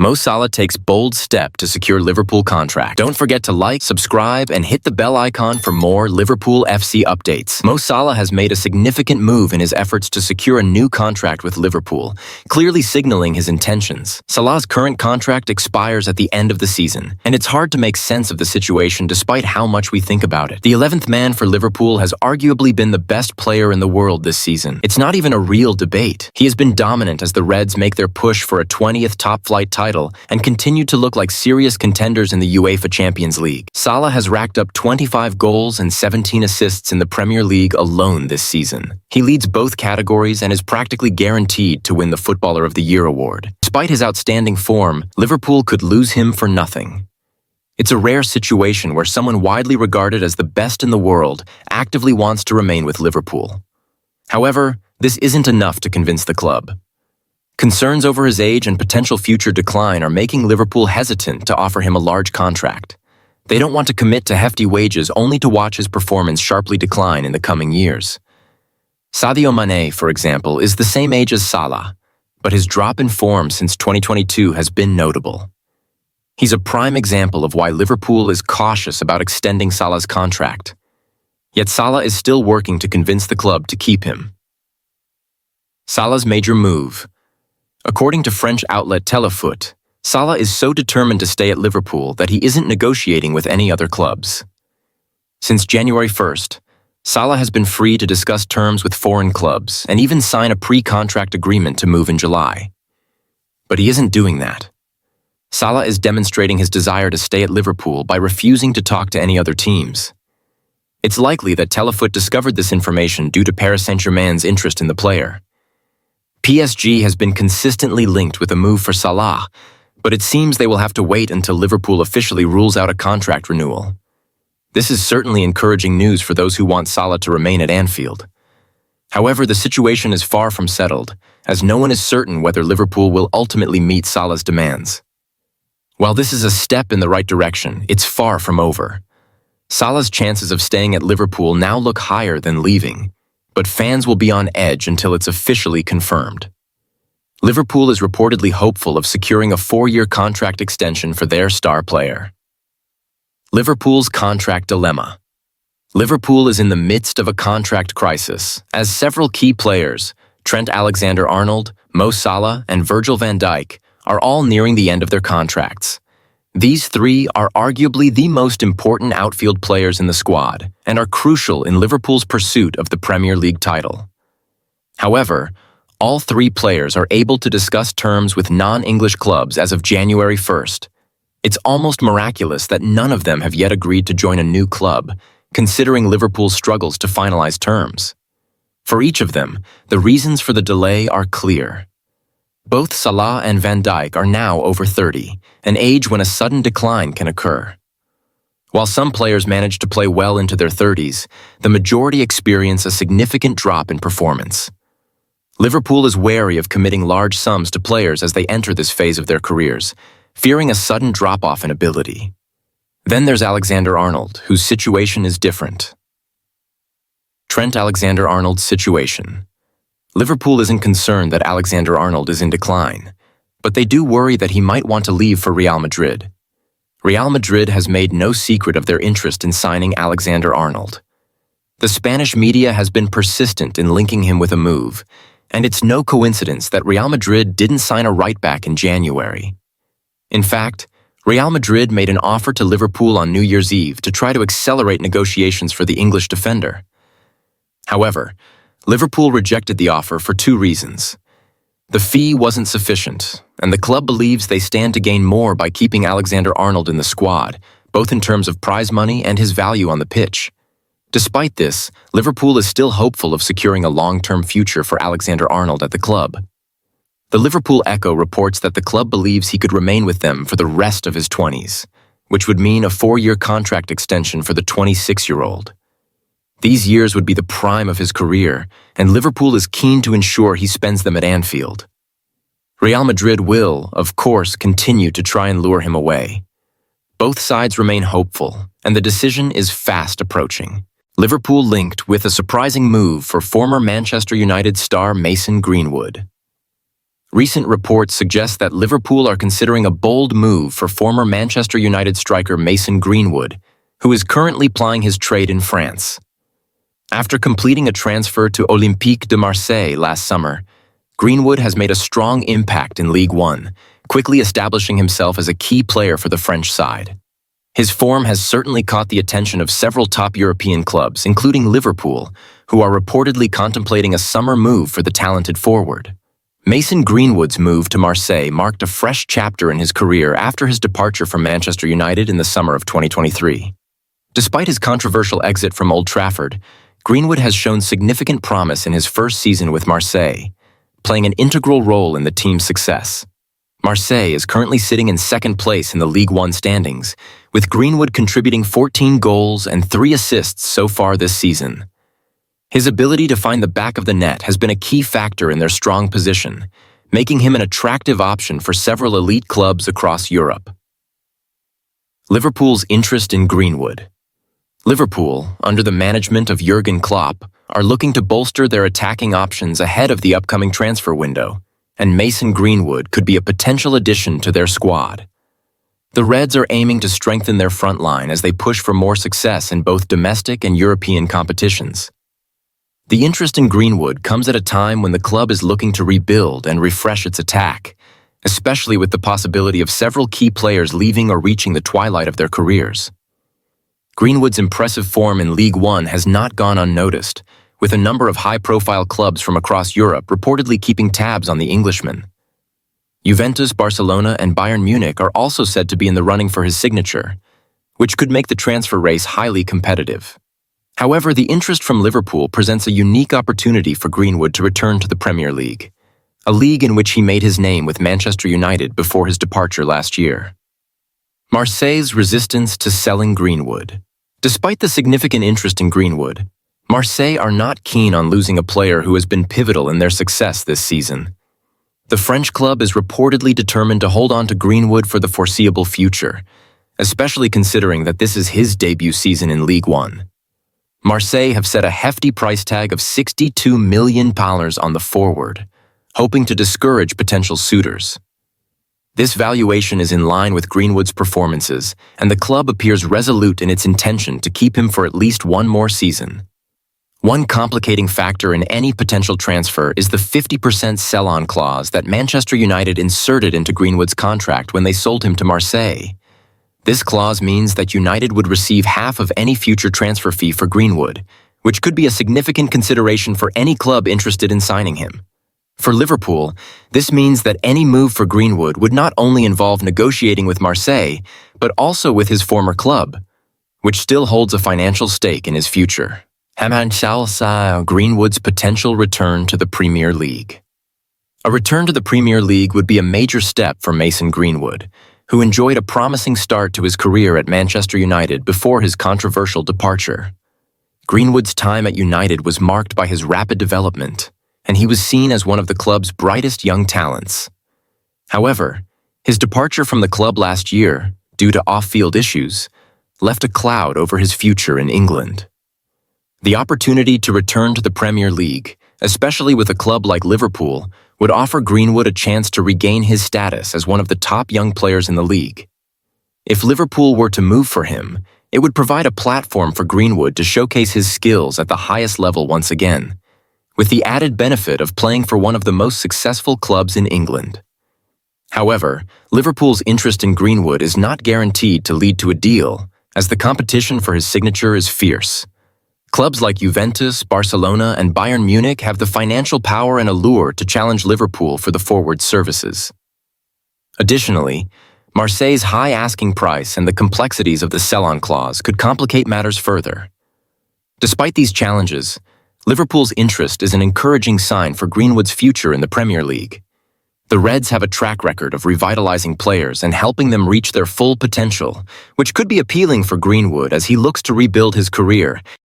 Mo Salah takes bold step to secure Liverpool contract. Don't forget to like, subscribe, and hit the bell icon for more Liverpool FC updates. Mo Salah has made a significant move in his efforts to secure a new contract with Liverpool, clearly signaling his intentions. Salah's current contract expires at the end of the season, and it's hard to make sense of the situation despite how much we think about it. The 11th man for Liverpool has arguably been the best player in the world this season. It's not even a real debate. He has been dominant as the Reds make their push for a 20th top-flight title and continue to look like serious contenders in the UEFA Champions League. Salah has racked up 25 goals and 17 assists in the Premier League alone this season. He leads both categories and is practically guaranteed to win the Footballer of the Year award. Despite his outstanding form, Liverpool could lose him for nothing. It's a rare situation where someone widely regarded as the best in the world actively wants to remain with Liverpool. However, this isn't enough to convince the club. Concerns over his age and potential future decline are making Liverpool hesitant to offer him a large contract. They don't want to commit to hefty wages only to watch his performance sharply decline in the coming years. Sadio Mane, for example, is the same age as Salah, but his drop in form since 2022 has been notable. He's a prime example of why Liverpool is cautious about extending Salah's contract. Yet Salah is still working to convince the club to keep him. Salah's major move. According to French outlet Telefoot, Salah is so determined to stay at Liverpool that he isn't negotiating with any other clubs. Since January 1st, Salah has been free to discuss terms with foreign clubs and even sign a pre-contract agreement to move in July. But he isn't doing that. Salah is demonstrating his desire to stay at Liverpool by refusing to talk to any other teams. It's likely that Telefoot discovered this information due to Paris Saint-Germain's interest in the player. PSG has been consistently linked with a move for Salah, but it seems they will have to wait until Liverpool officially rules out a contract renewal. This is certainly encouraging news for those who want Salah to remain at Anfield. However, the situation is far from settled, as no one is certain whether Liverpool will ultimately meet Salah's demands. While this is a step in the right direction, it's far from over. Salah's chances of staying at Liverpool now look higher than leaving, but fans will be on edge until it's officially confirmed. Liverpool is reportedly hopeful of securing a 4-year contract extension for their star player. Liverpool's contract dilemma. Liverpool is in the midst of a contract crisis, as several key players, Trent Alexander-Arnold, Mo Salah, and Virgil van Dijk, are all nearing the end of their contracts. These three are arguably the most important outfield players in the squad and are crucial in Liverpool's pursuit of the Premier League title. However, all three players are able to discuss terms with non-English clubs as of January 1st. It's almost miraculous that none of them have yet agreed to join a new club, considering Liverpool's struggles to finalize terms. For each of them, the reasons for the delay are clear. Both Salah and Van Dijk are now over 30, an age when a sudden decline can occur. While some players manage to play well into their 30s, the majority experience a significant drop in performance. Liverpool is wary of committing large sums to players as they enter this phase of their careers, fearing a sudden drop-off in ability. Then there's Alexander-Arnold, whose situation is different. Trent Alexander-Arnold's situation. Liverpool isn't concerned that Alexander-Arnold is in decline, but they do worry that he might want to leave for Real Madrid. Real Madrid has made no secret of their interest in signing Alexander-Arnold. The Spanish media has been persistent in linking him with a move, and it's no coincidence that Real Madrid didn't sign a right-back in January. In fact, Real Madrid made an offer to Liverpool on New Year's Eve to try to accelerate negotiations for the English defender. However, Liverpool rejected the offer for two reasons. The fee wasn't sufficient, and the club believes they stand to gain more by keeping Alexander-Arnold in the squad, both in terms of prize money and his value on the pitch. Despite this, Liverpool is still hopeful of securing a long-term future for Alexander-Arnold at the club. The Liverpool Echo reports that the club believes he could remain with them for the rest of his 20s, which would mean a 4-year contract extension for the 26-year-old. These years would be the prime of his career, and Liverpool is keen to ensure he spends them at Anfield. Real Madrid will, of course, continue to try and lure him away. Both sides remain hopeful, and the decision is fast approaching. Liverpool linked with a surprising move for former Manchester United star Mason Greenwood. Recent reports suggest that Liverpool are considering a bold move for former Manchester United striker Mason Greenwood, who is currently plying his trade in France. After completing a transfer to Olympique de Marseille last summer, Greenwood has made a strong impact in Ligue 1, quickly establishing himself as a key player for the French side. His form has certainly caught the attention of several top European clubs, including Liverpool, who are reportedly contemplating a summer move for the talented forward. Mason Greenwood's move to Marseille marked a fresh chapter in his career after his departure from Manchester United in the summer of 2023. Despite his controversial exit from Old Trafford, Greenwood has shown significant promise in his first season with Marseille, playing an integral role in the team's success. Marseille is currently sitting in second place in the Ligue 1 standings, with Greenwood contributing 14 goals and 3 assists so far this season. His ability to find the back of the net has been a key factor in their strong position, making him an attractive option for several elite clubs across Europe. Liverpool's interest in Greenwood. Liverpool, under the management of Jurgen Klopp, are looking to bolster their attacking options ahead of the upcoming transfer window, and Mason Greenwood could be a potential addition to their squad. The Reds are aiming to strengthen their front line as they push for more success in both domestic and European competitions. The interest in Greenwood comes at a time when the club is looking to rebuild and refresh its attack, especially with the possibility of several key players leaving or reaching the twilight of their careers. Greenwood's impressive form in Ligue 1 has not gone unnoticed, with a number of high-profile clubs from across Europe reportedly keeping tabs on the Englishman. Juventus, Barcelona, and Bayern Munich are also said to be in the running for his signature, which could make the transfer race highly competitive. However, the interest from Liverpool presents a unique opportunity for Greenwood to return to the Premier League, a league in which he made his name with Manchester United before his departure last year. Marseille's resistance to selling Greenwood. Despite the significant interest in Greenwood, Marseille are not keen on losing a player who has been pivotal in their success this season. The French club is reportedly determined to hold on to Greenwood for the foreseeable future, especially considering that this is his debut season in Ligue 1. Marseille have set a hefty price tag of £62 million on the forward, hoping to discourage potential suitors. This valuation is in line with Greenwood's performances, and the club appears resolute in its intention to keep him for at least one more season. One complicating factor in any potential transfer is the 50% sell-on clause that Manchester United inserted into Greenwood's contract when they sold him to Marseille. This clause means that United would receive half of any future transfer fee for Greenwood, which could be a significant consideration for any club interested in signing him. For Liverpool, this means that any move for Greenwood would not only involve negotiating with Marseille, but also with his former club, which still holds a financial stake in his future. Mohamed Salah, Greenwood's potential return to the Premier League. A return to the Premier League would be a major step for Mason Greenwood, who enjoyed a promising start to his career at Manchester United before his controversial departure. Greenwood's time at United was marked by his rapid development, and he was seen as one of the club's brightest young talents. However, his departure from the club last year, due to off-field issues, left a cloud over his future in England. The opportunity to return to the Premier League, especially with a club like Liverpool, would offer Greenwood a chance to regain his status as one of the top young players in the league. If Liverpool were to move for him, it would provide a platform for Greenwood to showcase his skills at the highest level once again, with the added benefit of playing for one of the most successful clubs in England. However, Liverpool's interest in Greenwood is not guaranteed to lead to a deal, as the competition for his signature is fierce. Clubs like Juventus, Barcelona, and Bayern Munich have the financial power and allure to challenge Liverpool for the forward's services. Additionally, Marseille's high asking price and the complexities of the sell-on clause could complicate matters further. Despite these challenges, Liverpool's interest is an encouraging sign for Greenwood's future in the Premier League. The Reds have a track record of revitalizing players and helping them reach their full potential, which could be appealing for Greenwood as he looks to rebuild his career